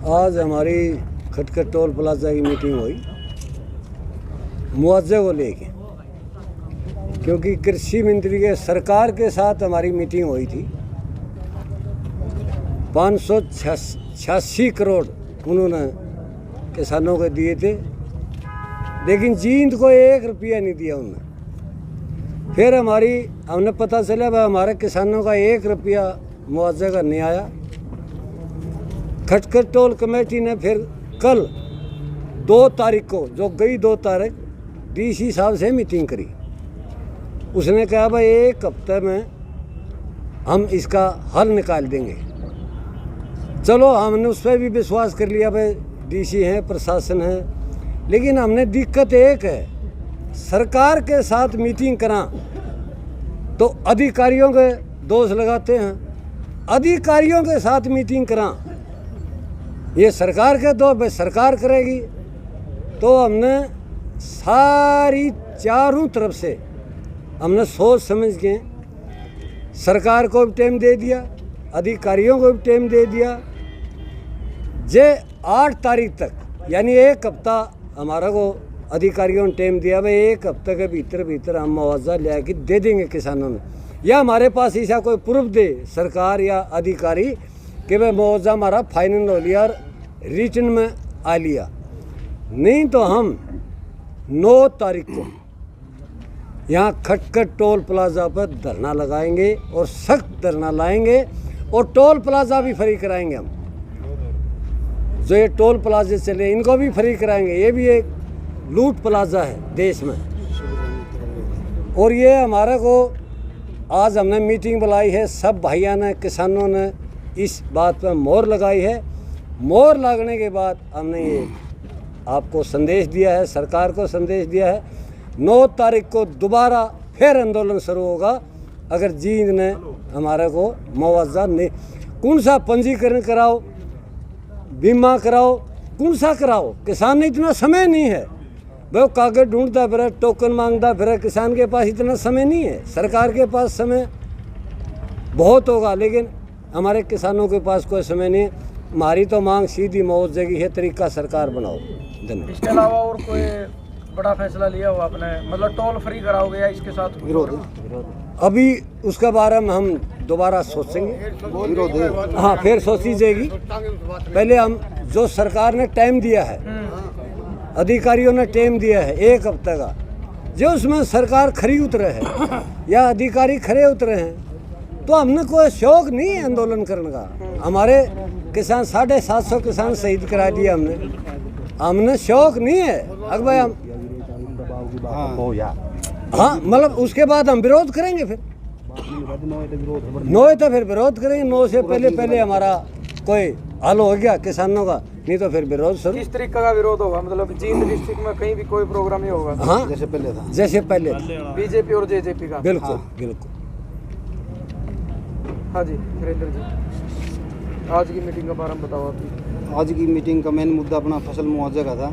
आज हमारी खटखट टोल प्लाजा की मीटिंग हुई मुआवजे को लेके, क्योंकि कृषि मंत्री के सरकार के साथ हमारी मीटिंग हुई थी। 586 करोड़ उन्होंने किसानों को दिए थे, लेकिन जींद को 1 रुपया नहीं दिया उन्होंने। फिर हमने पता चला भाई हमारे किसानों का 1 रुपया मुआवजे का नहीं आया। खटखट टोल कमेटी ने फिर कल 2 तारीख को, जो गई 2 तारीख, डीसी साहब से मीटिंग करी। उसने कहा भाई 1 हफ्ते में हम इसका हल निकाल देंगे। चलो हमने उस पर भी विश्वास कर लिया, भाई डीसी हैं, प्रशासन है, लेकिन हमने दिक्कत एक है, सरकार के साथ मीटिंग करा तो अधिकारियों के दोष लगाते हैं। अधिकारियों के साथ मीटिंग करा ये सरकार के दो, भाई सरकार करेगी। तो हमने सारी चारों तरफ से हमने सोच समझ के सरकार को भी टाइम दे दिया, अधिकारियों को भी टाइम दे दिया। जे 8 तारीख तक, यानी 1 हफ्ता हमारा को अधिकारियों ने टाइम दिया, भाई 1 हफ्ते के भीतर हम मुआवजा ले के दे देंगे किसानों में, या हमारे पास ऐसा कोई प्रूफ दे सरकार या अधिकारी कि भाई मुआवजा हमारा फाइनल हो लिया और रिटर्न में आ लिया। नहीं तो हम 9 तारीख को यहाँ खटखट टोल प्लाजा पर धरना लगाएंगे और सख्त धरना लाएंगे, और टोल प्लाजा भी फ्री कराएंगे हम। जो ये टोल प्लाजे चले इनको भी फ्री कराएंगे। ये भी एक लूट प्लाजा है देश में। और ये हमारा को आज हमने मीटिंग बुलाई है, सब भाइयों ने, किसानों ने इस बात पर मोहर लगाई है। मोहर लगने के बाद हमने ये आपको संदेश दिया है, सरकार को संदेश दिया है। 9 तारीख को दोबारा फिर आंदोलन शुरू होगा अगर जींद ने हमारे को मुआवजा नहीं। कौन सा पंजीकरण कराओ, बीमा कराओ, कौन सा कराओ, किसान ने इतना समय नहीं है। वो कागज ढूंढता फिर, टोकन मांगता फिर, किसान के पास इतना समय नहीं है। सरकार के पास समय बहुत होगा, लेकिन हमारे किसानों के पास कोई समय नहीं है। हमारी तो मांग सीधी मुआवजे की है, तरीका सरकार बनाओ। धन्यवाद। इसके अलावा और कोई बड़ा फैसला लिया हो आपने, मतलब टोल फ्री कराओगे या इसके साथ विरोध? अभी उसके बारे में हम दोबारा सोचेंगे। हाँ, फिर सोची जाएगी। पहले हम जो सरकार ने टाइम दिया है, अधिकारियों ने टाइम दिया है 1 हफ्ते का, जो उसमें सरकार खरी उतरे है या अधिकारी खरे उतरे हैं, तो हमने कोई शौक नहीं है आंदोलन करने का। हमारे किसान 750 किसान शहीद करा दिए हमने शौक नहीं है। अगर भाई हम हाँ, मतलब उसके बाद हम विरोध करेंगे। फिर 9 तो फिर विरोध करेंगे। 9 से पहले हमारा कोई हल हो गया किसानों का, नहीं तो फिर विरोध शुरू। किस तरीके का विरोध होगा? मतलब जींद डिस्ट्रिक्ट में कहीं भी कोई प्रोग्राम नहीं होगा? हाँ, जैसे पहले था बीजेपी और जेजेपी का। बिल्कुल बिल्कुल। हाँ जी, वीरेंद्र जी, आज की मीटिंग का बारे में बताओ आप। आज की मीटिंग का मेन मुद्दा अपना फसल मुआवजे का था,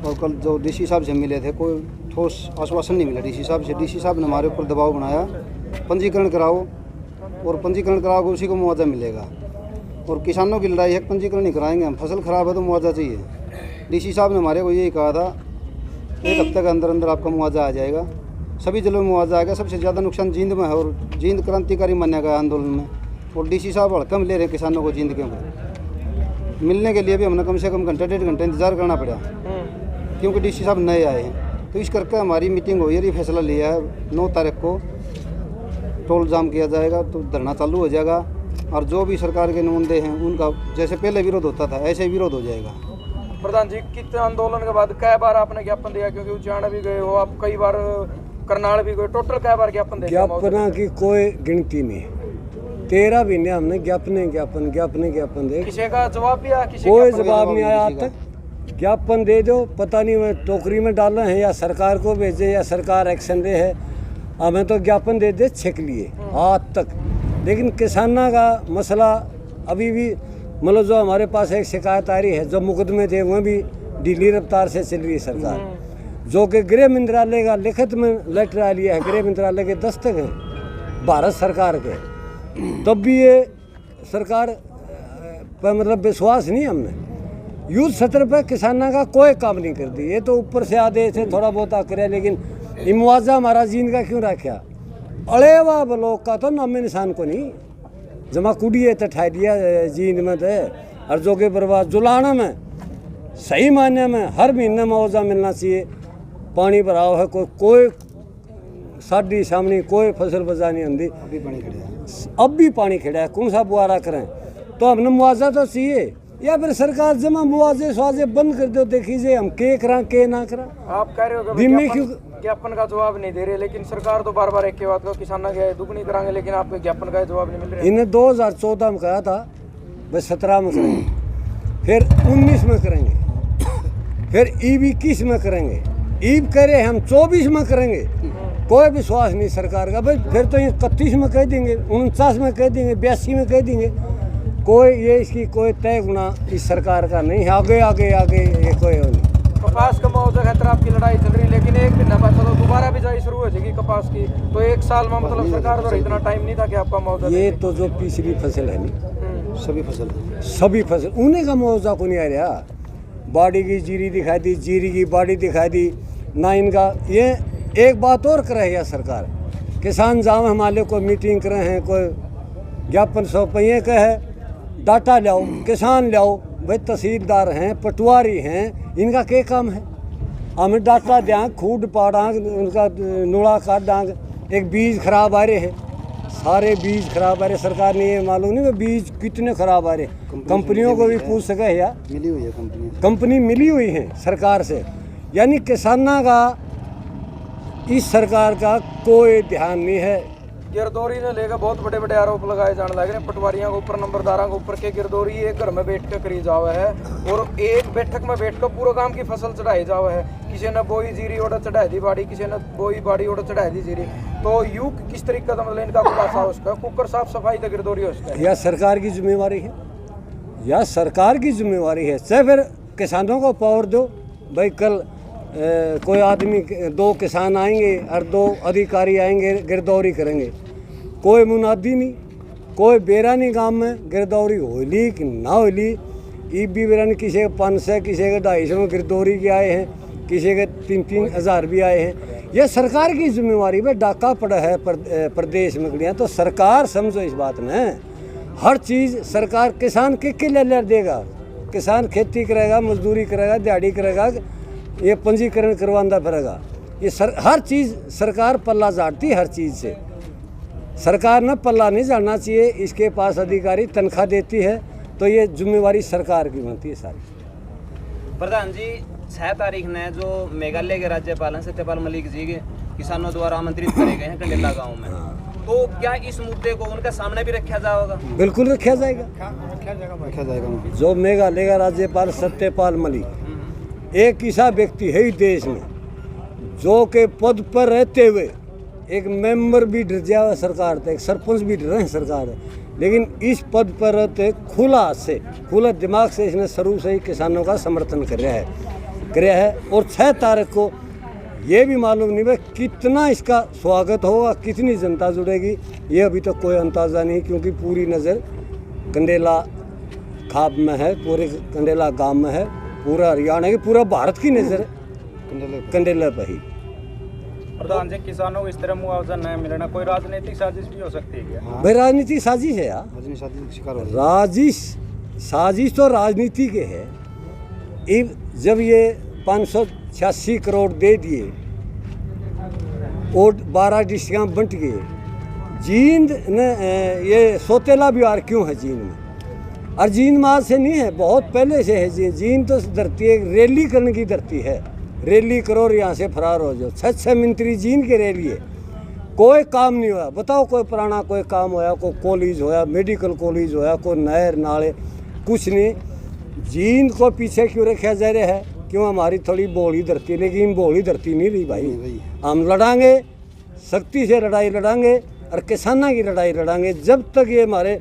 और कल जो डीसी साहब से मिले थे कोई ठोस आश्वासन नहीं मिला डीसी साहब से। डीसी साहब ने हमारे ऊपर दबाव बनाया, पंजीकरण कराओ, और पंजीकरण कराओगे उसी को मुआवजा मिलेगा। और किसानों की लड़ाई है, पंजीकरण नहीं कराएंगे हम, फसल ख़राब है तो मुआवजा चाहिए। डीसी साहब ने हमारे को यही कहा था 1 हफ्ते के अंदर आपका मुआवजा आ जाएगा, सभी जिलों में मुआवजा आएगा। सबसे ज़्यादा नुकसान जींद में है, और जींद क्रांतिकारी माना गया आंदोलन में, और डीसी साहब हड़कम ले रहे हैं किसानों को जींद के ऊपर। मिलने के लिए भी हमने कम से कम घंटे 1.5 घंटे इंतजार करना पड़ा, क्योंकि डीसी साहब नए आए हैं। तो इस करके हमारी मीटिंग हुई है, ये फैसला लिया है 9 तारीख को टोल जाम किया जाएगा, तो धरना चालू हो जाएगा। और जो भी सरकार के नुमाइंदे हैं उनका जैसे पहले विरोध होता था ऐसे विरोध हो जाएगा। प्रधान जी, कितने आंदोलन के बाद कई बार आपने ज्ञापन दिया? क्योंकि उच्चारण भी गए हो आप, कई बार करनाल भी गए, टोटल कई बार ज्ञापन दिया? ज्ञापना की कोई गिनती नहीं, 13 महीने हमने ज्ञापन दे, किसी का जवाब भी आया? कोई जवाब नहीं आया आज तक। ज्ञापन दे दो, पता नहीं मैं टोकरी में डाले हैं या सरकार को भेजे या सरकार एक्शन दे है। हमें तो ज्ञापन दे दे छेक लिए आज तक, लेकिन किसानों का मसला अभी भी, मतलब जो हमारे पास एक शिकायत आ रही है, जो मुकदमे थे वह भी ढीली रफ्तार से चल रही है सरकार, जो कि गृह मंत्रालय का लिखित में लेटर आ लिया है, गृह मंत्रालय के दस्तक हैं भारत सरकार के, तब भी ये सरकार पर मतलब विश्वास नहीं हमने। युद्ध सत्र पर किसानों का कोई काम नहीं कर दी। ये तो ऊपर से आदेश है थोड़ा बहुत करे, लेकिन ये मुआवजा हमारा जींद का क्यों रखा? अड़ेवा ब्लॉक का तो नाम निशान को नहीं जमा कुड़िए तो ठा दिया जींद में तो, और जो के बर्बाद जुलाना में सही मायने में हर महीने मुआवजा मिलना चाहिए। पानी भराव है, कोई साड़ी सामने कोई फसल बजा नहीं आती, अभी पानी खड़ा है, अब भी पानी खड़ा है, कौन सा बुआरा करें? तो हमने मुआवजा तो चाहिए, या फिर सरकार जमा मुआवजे स्वाजे बंद कर दो, देखिए हम के करा के ना करा। आप कह रहे हो कि ज्ञापन का जवाब नहीं दे रहे, लेकिन सरकार तो बार बार एक ही बात को किसानों के दुगनी कराएंगे, लेकिन आपको ज्ञापन का जवाब नहीं मिल रहा है। इन्हें 2014 में कहा था भाई 17 में करेंगे, फिर 19 में करेंगे, फिर ईब 21 में करेंगे, ईब कह रहे हम 24 में करेंगे। कोई विश्वास नहीं सरकार का। भाई फिर तो ये 31 में कह देंगे, 49 में कह देंगे, 82 में कह देंगे। कोई ये इसकी कोई तय गुना इस सरकार का नहीं है। आगे आगे आगे ये कोई नहीं। कपास का मुआवजा खतरा आपकी लड़ाई चल रही है, लेकिन एक महीना बाद तो दोबारा बिजाई शुरू हो जाएगी कपास की, तो एक साल में मतलब सरकार द्वारा इतना टाइम नहीं था कि आपका मुआवजा ये तो जो पिछली फसल है नहीं, सभी फसल उन्हीं का मुआवजा को नहीं आ रहा। बाड़ी की जीरी दिखाई दी, जीरी की बाड़ी दिखाई दी ना इनका। ये एक बात और कर रही है सरकार, किसान जाम हमारे कोई मीटिंग करे हैं, कोई ज्ञापन सौंपे का है, डाटा लाओ, किसान लाओ। भाई तहसीलदार हैं, पटवारी हैं, इनका क्या काम है? हमें डाटा दें, खूड पाड़ांग, उनका नूड़ा काट डांग, एक बीज खराब आ रहे हैं, सारे बीज खराब आ रहे। सरकार ने ये मालूम नहीं कि बीज कितने खराब आ रहे। कंपनियों को भी पूछ सके या मिली हुई है, कंपनी मिली हुई है सरकार से। यानी किसानों का इस सरकार का कोई ध्यान नहीं है। गिरदौरी ने लेकर बहुत बड़े बड़े आरोप लगाए जाने लगे हैं, पटवारियों के ऊपर, नंबरदारों के ऊपर के गिरदौरी एक घर में बैठ कर करी जावा है और एक बैठक में बैठ कर पूरा गांव की फसल चढ़ाई जावा है। किसी ने बोई जीरी ओढ़ चढ़ाई दी बाड़ी, किसी ने बोई बाड़ी ओढ़ चढ़ाई दी जीरी। तो यू किस तरीके का मतलब इनका खुलासा हो उसका, कुकर साफ सफाई तो गिरदौरी हो उसका। यह सरकार की जिम्मेवारी है, यह सरकार की जिम्मेवारी है। चाहे फिर किसानों को पावर दो। भाई कल कोई आदमी, 2 किसान आएंगे और 2 अधिकारी आएंगे, गिरदौरी करेंगे। कोई मुनादी नहीं, कोई बेरा नहीं गांव में गिरदौरी होली कि ना होली। ईब भी बेरा नहीं, किसी के 500, किसी के 250 में गिरदौरी के आए हैं, किसी के 3-3 हज़ार भी आए हैं। यह सरकार की जिम्मेवारी में डाका पड़ा है प्रदेश में गड़ियाँ। तो सरकार समझो इस बात में, हर चीज़ सरकार किसान के ले देगा। किसान खेती करेगा, मजदूरी करेगा, दिहाड़ी करेगा, ये पंजीकरण करवाना पड़ेगा। ये हर चीज़ सरकार पल्ला झाड़ती, हर चीज़ से सरकार ने पल्ला नहीं झाड़ना चाहिए। इसके पास अधिकारी तनख्वाह देती है, तो ये जिम्मेवारी सरकार की बनती है सारी। प्रधान जी, 6 तारीख ने जो मेघालय के राज्यपाल हैं सत्यपाल मलिक जी के किसानों द्वारा आमंत्रित करे गए हैं कंडेला गांव में, तो क्या इस मुद्दे को उनके सामने भी रखा जाएगा? बिल्कुल रखा जाएगा। जो मेघालय का राज्यपाल सत्यपाल मलिक एक ऐसा व्यक्ति है ही देश में जो के पद पर रहते हुए एक मेंबर भी डर जाए सरकार से, एक सरपंच भी डर हैं सरकार है, लेकिन इस पद पर रहते खुला दिमाग से इसने शुरू से ही किसानों का समर्थन कर रहा है। और 6 तारीख को ये भी मालूम नहीं भाई कितना इसका स्वागत होगा, कितनी जनता जुड़ेगी, ये अभी तक कोई अंदाज़ा नहीं, क्योंकि पूरी नज़र कंडेला खाप में है, पूरे कंडेला गांव में है, पूरा हरियाणा की, पूरा भारत की नज़र कंडेला पर ही। प्रधान जी, किसानों को इस तरह मुआवजा नहीं मिलना कोई राजनीतिक साजिश भी हो सकती है क्या? भाई राजनीतिक साजिश है यार, साजिश तो राजनीति के है। जब ये 586 करोड़ दे दिए और 12 डिस्ट्रिक्ट बंट गए, जींद ने ये सोतेला बिहार क्यों है जींद में? और जींद में आज से नहीं है, बहुत पहले से है। जींद तो धरती एक रैली करने की धरती है, रैली करो और यहाँ से फरार हो जाओ। 6 मंत्री जींद के रैली है, कोई काम नहीं हुआ। बताओ कोई पुराना कोई काम होया, कोई कॉलेज होया, मेडिकल कॉलेज होया, कोई नहर नाले, कुछ नहीं। जींद को पीछे क्यों रखा जा रहा है? क्यों? हमारी थोड़ी बोली धरती, लेकिन बोली धरती नहीं रही भाई। हम लड़ांगे, सख्ती से लड़ाई लड़ांगे और किसानों की लड़ाई लड़ांगे। जब तक ये हमारे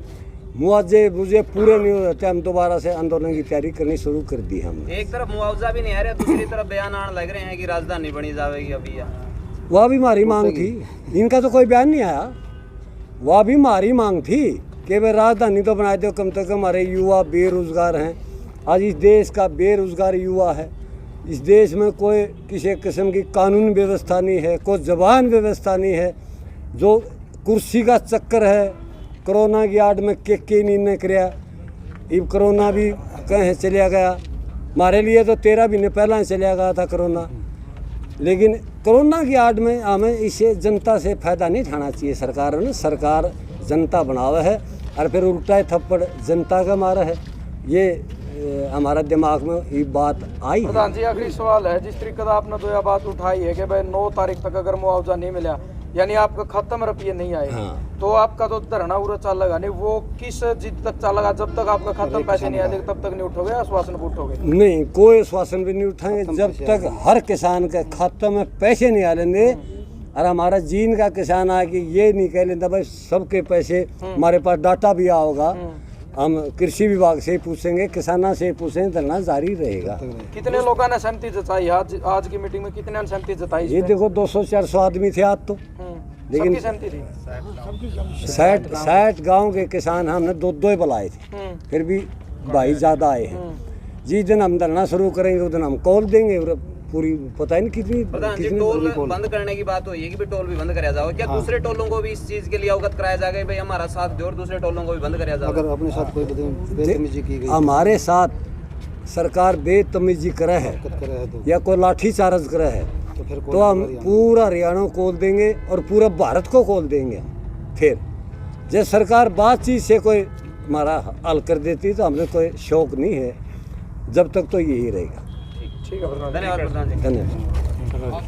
मुआवजे पूरे नहीं होते, हम दोबारा से आंदोलन की तैयारी करनी शुरू कर दी हमने। एक तरफ मुआवजा भी नहीं आ रहा, दूसरी तरफ बयान आने लग रहे हैं कि राजधानी बनी जाएगी अभी। वह भी हमारी मांग थी, इनका तो कोई बयान नहीं आया। वह भी हमारी मांग थी कि भाई राजधानी तो बना दो, कम से कम हमारे युवा बेरोजगार हैं, आज इस देश का बेरोजगार युवा है, इस देश में कोई किसी किस्म की कानून व्यवस्था नहीं है, कोई जबान व्यवस्था नहीं है, जो कुर्सी का चक्कर है। कोरोना की आड़ में के नहीं कराया, अब कोरोना भी कहीं चलिया गया, हमारे लिए तो 13 महीने पहला ही चलिया गया था कोरोना। लेकिन कोरोना की आड़ में हमें इसे जनता से फ़ायदा नहीं उठाना चाहिए। सरकार ने, सरकार जनता बनावा है और फिर उल्टा थप्पड़ जनता का मारा है। ये हमारा दिमाग में ये बात आई है। प्रधान जी आखिरी सवाल है, जिस तरीके से आपने तो यह बात उठाई है कि भाई 9 तारीख तक अगर मुआवजा नहीं मिला यानी आपका खत्म रुपये नहीं आए, हाँ। तो आपका तो धरना उरा चलेगा नहीं, वो किस जिद तक चलेगा? जब तक आपका खत्म पैसे नहीं आए तब तक नहीं उठोगे, आश्वासन उठोगे? नहीं, कोई आश्वासन भी नहीं उठाएंगे जब तक हर किसान के खाते में पैसे नहीं आ लेंगे। और हमारा जीन का किसान आ कि ये नहीं कह लेता भाई सबके पैसे, हमारे पास डाटा भी आओगा, हम कृषि विभाग से पूछेंगे, किसाना से पूछेंगे, धरना जारी रहेगा। कितने लोगों ने सहमति जताई? आज की मीटिंग में कितने ने सहमति जताई? ये देखो 200-400 आदमी थे आज तो, लेकिन सबकी सहमति थी। 60 गांव के किसान हमने दो ही बुलाए थे, फिर भी भाई ज़्यादा आए हैं। जिस दिन हम धरना शुरू करेंगे उस दिन हम कॉल देंगे, और पूरी पता ही नहीं कितनी प्रधान जी टोल बंद करने की बात हुई है कि भी टोल भी बंद कराया जाओ, क्या दूसरे टोलों को भी इस चीज के लिए अवगत कराया जाएगा भाई हमारा साथ दो और दूसरे टोलों को भी बंद कराया जाएगा? अगर अपने साथ कोई बदतमीजी की गई, हमारे साथ सरकार बेतमीजी करे है करे है तो या कोई लाठी चार्ज करे है फिर तो हम पूरा हरियाणा को खोल देंगे और पूरा भारत को खोल देंगे। फिर जब सरकार बातचीत से कोई हमारा हल कर देती तो हमें कोई शौक नहीं है, जब तक तो यही रहेगा। ठीक है प्रधान। धन्यवाद प्रधान जी। धन्यवाद।